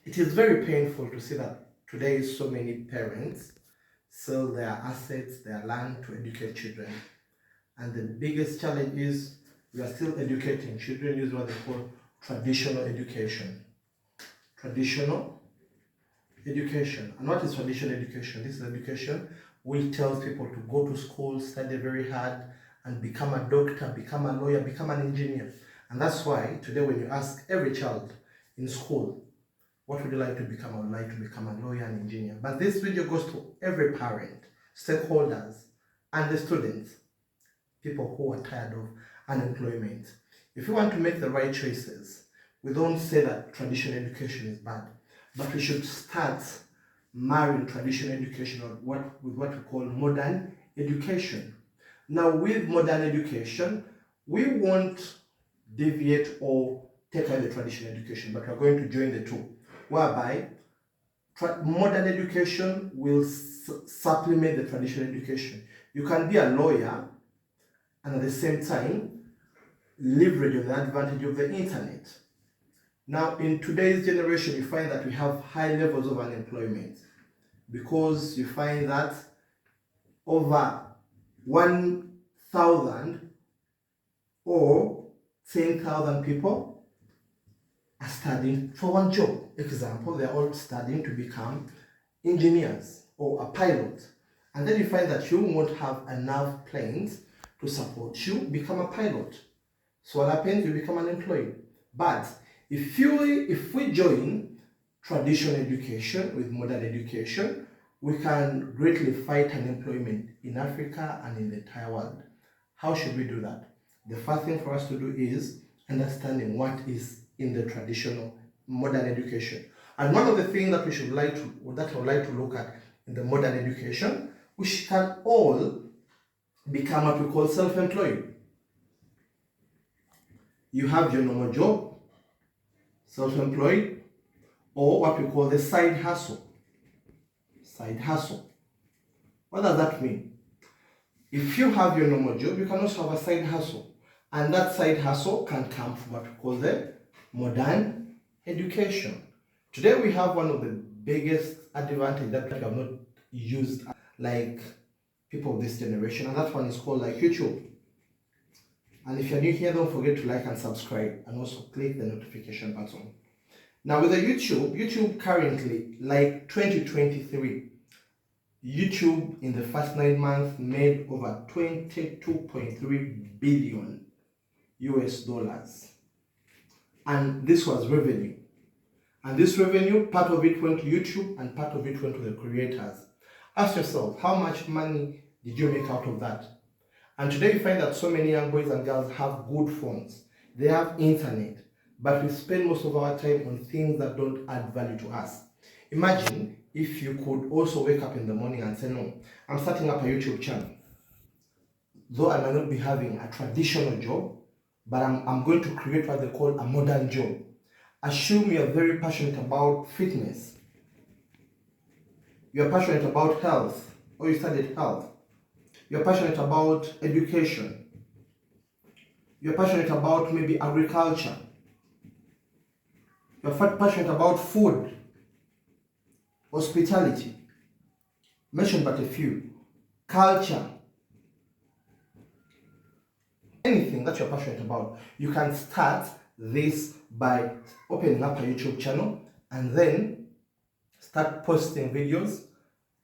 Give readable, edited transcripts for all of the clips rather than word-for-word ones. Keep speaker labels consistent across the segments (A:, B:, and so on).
A: It is very painful to see that today so many parents sell their assets, their land to educate children. And the biggest challenge is we are still educating children using what they call traditional education. Traditional education. And what is traditional education? This is education which tells people to go to school, study very hard, and become a doctor, become a lawyer, become an engineer. And that's why today when you ask every child in school, what would you like to become? I would like to become a lawyer and engineer. But this video goes to every parent, stakeholders, and the students, people who are tired of unemployment. If you want to make the right choices, we don't say that traditional education is bad, but we should start marrying traditional education with what we call modern education. Now, with modern education, we won't deviate or take away the traditional education, but we're going to join the two, whereby modern education will supplement the traditional education. You can be a lawyer and at the same time leverage on the advantage of the internet. Now, in today's generation, you find that we have high levels of unemployment because you find that over 1,000 or 10,000 people are studying for one job. Example, they're all studying to become engineers or a pilot. And then you find that you won't have enough planes to support you become a pilot. So what happens? You become unemployed. But if we join traditional education with modern education, we can greatly fight unemployment in Africa and in the entire world. How should we do that? The first thing for us to do is understanding what is in the traditional modern education. And one of the things that I would like to look at in the modern education, we can all become what we call self-employed. You have your normal job, self-employed, or what we call the side hustle. Side hustle. What does that mean? If you have your normal job, you can also have a side hustle. And that side hustle can come from what we call the modern education. Today we have one of the biggest advantages that we have not used like people of this generation, and that one is called like YouTube. And if you're new here, don't forget to like and subscribe and also click the notification button. Now with the YouTube currently, like 2023, YouTube in the first 9 months made over 22.3 billion US dollars. And this was revenue. And this revenue, part of it went to YouTube and part of it went to the creators. Ask yourself, how much money did you make out of that? And today you find that so many young boys and girls have good phones. They have internet, but we spend most of our time on things that don't add value to us. Imagine if you could also wake up in the morning and say, no, I'm starting up a YouTube channel. Though I might not be having a traditional job, but I'm going to create what they call a modern job. Assume you're very passionate about fitness. You're passionate about health, or you studied health. You're passionate about education. You're passionate about maybe agriculture. You're passionate about food, hospitality. Mention but a few. Culture. Anything that you're passionate about. You can start this by opening up a YouTube channel and then start posting videos,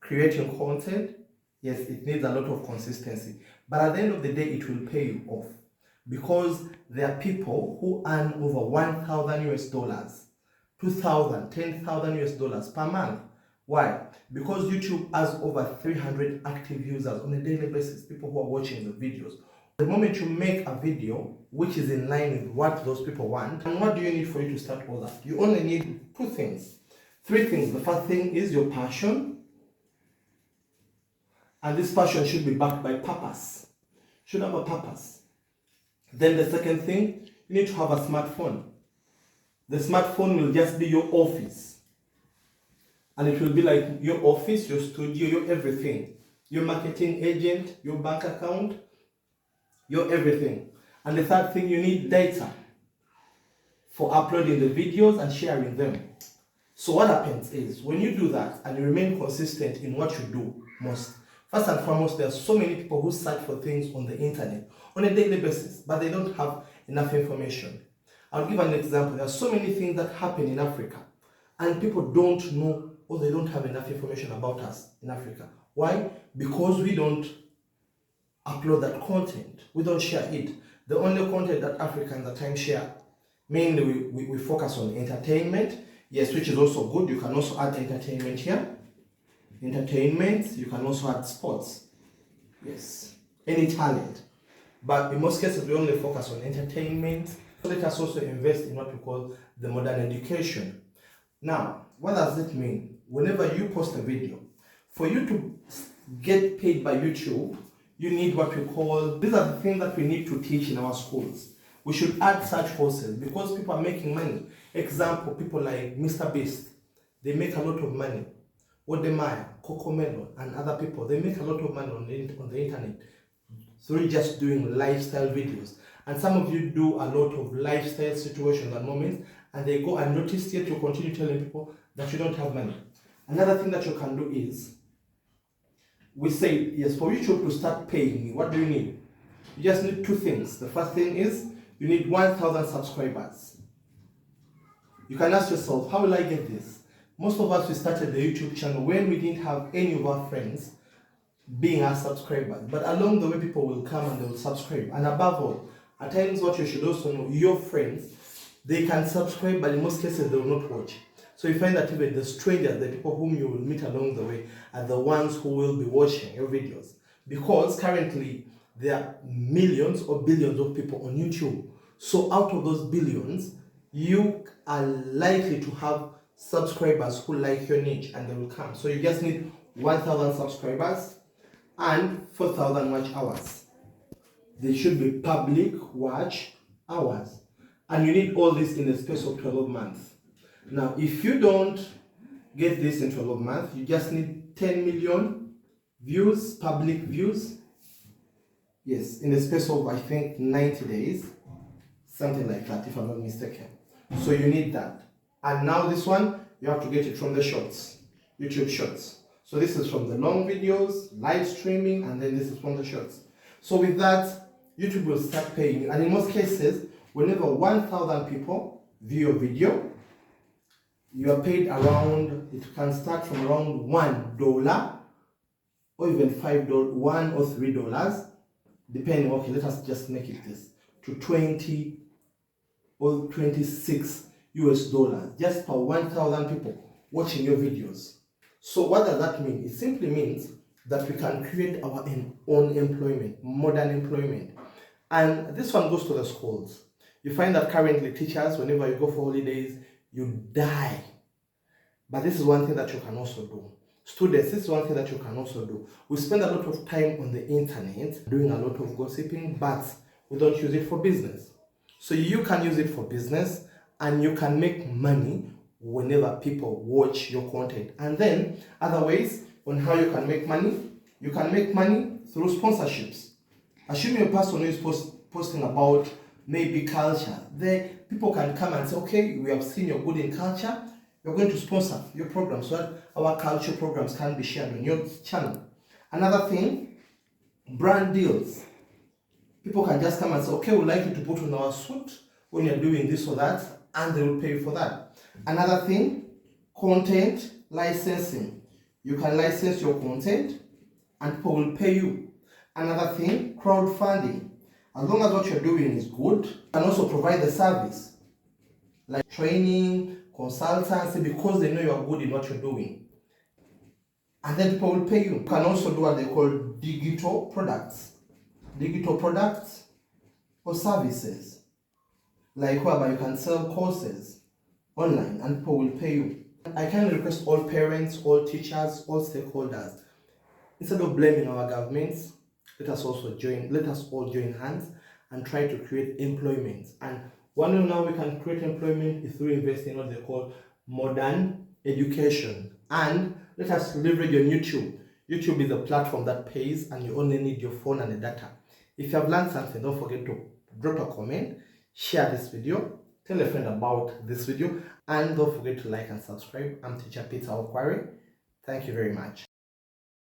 A: creating content. Yes, it needs a lot of consistency, but at the end of the day, it will pay you off because there are people who earn over 1,000 US dollars, 2,000, 10,000 US dollars per month. Why? Because YouTube has over 300 active users on a daily basis, people who are watching the videos. The moment you make a video which is in line with what those people want, and what do you need for you to start all that? You only need three things. The first thing is your passion. And this passion should be backed by purpose. Should have a purpose. Then the second thing, you need to have a smartphone. The smartphone will just be your office. And it will be like your office, your studio, your everything. Your marketing agent, your bank account, your everything. And the third thing, you need data for uploading the videos and sharing them. So what happens is, when you do that and you remain consistent in what you do most, first and foremost, there are so many people who search for things on the internet on a daily basis, but they don't have enough information. I'll give an example. There are so many things that happen in Africa, and people don't know, or they don't have enough information about us in Africa. Why? Because we don't upload that content. We don't share it. The only content that Africans at times share, mainly we focus on entertainment. Yes, which is also good. You can also add entertainment here. Entertainment, you can also add sports. Yes, any talent. But in most cases, we only focus on entertainment. Let us also invest in what we call the modern education. Now, what does it mean? Whenever you post a video, for you to get paid by YouTube, you need what we call, these are the things that we need to teach in our schools. We should add such courses because people are making money. Example, people like Mr. Beast, they make a lot of money. Odemaya, Cocomelon, and other people, they make a lot of money on the internet through just doing lifestyle videos. And some of you do a lot of lifestyle situations at moments, and they go unnoticed, yet you continue telling people that you don't have money. Another thing that you can do is, we say, yes, for YouTube to start paying me, what do you need? You just need two things. The first thing is, you need 1,000 subscribers. You can ask yourself, how will I get this? Most of us, we started the YouTube channel when we didn't have any of our friends being our subscribers. But along the way, people will come and they will subscribe. And above all, at times what you should also know, your friends, they can subscribe, but in most cases, they will not watch. So you find that even the strangers, the people whom you will meet along the way, are the ones who will be watching your videos. Because currently, there are millions or billions of people on YouTube. So out of those billions, you are likely to have subscribers who like your niche and they will come. So you just need 1,000 subscribers and 4,000 watch hours. They should be public watch hours. And you need all this in the space of 12 months. Now, if you don't get this in 12 months, you just need 10 million views, public views. Yes, in the space of, I think, 90 days. Something like that, if I'm not mistaken. So you need that. And now this one, you have to get it from the shorts, YouTube shorts. So this is from the long videos, live streaming, and then this is from the shorts. So with that, YouTube will start paying you. And in most cases, whenever 1,000 people view your video, you are paid around, it can start from around $1 or even $5, $1 or $3, depending, okay, let us just make it this, to 20 or 26 US dollars just per 1,000 people watching your videos. So what does that mean? It simply means that we can create our own employment, modern employment. And this one goes to the schools. You find that currently teachers, whenever you go for holidays, you die. But this is one thing that you can also do. Students, this is one thing that you can also do. We spend a lot of time on the internet doing a lot of gossiping, but we don't use it for business. So you can use it for business and you can make money whenever people watch your content. And then other ways on how you can make money through sponsorships. Assuming a person who is posting about maybe culture, then people can come and say, okay, we have seen you're good in culture, we're going to sponsor your program so that our culture programs can be shared on your channel. Another thing, brand deals. People can just come and say, okay, we'd like you to put on our suit when you're doing this or that, and they will pay you for that. Another thing, content licensing. You can license your content and people will pay you. Another thing, crowdfunding. As long as what you're doing is good, you can also provide the service like training, consultancy, because they know you're good in what you're doing. And then people will pay you. You can also do what they call digital products or services, like whereby you can sell courses online and people will pay you. I kindly request all parents, all teachers, all stakeholders, instead of blaming our governments, let us all join hands and try to create employment. And one way now we can create employment is through investing in what they call modern education. And let us leverage on YouTube. YouTube is a platform that pays and you only need your phone and the data. If you have learned something, don't forget to drop a comment, share this video, tell a friend about this video, and don't forget to like and subscribe. I'm Teacher Peter Okwari. Thank you very much.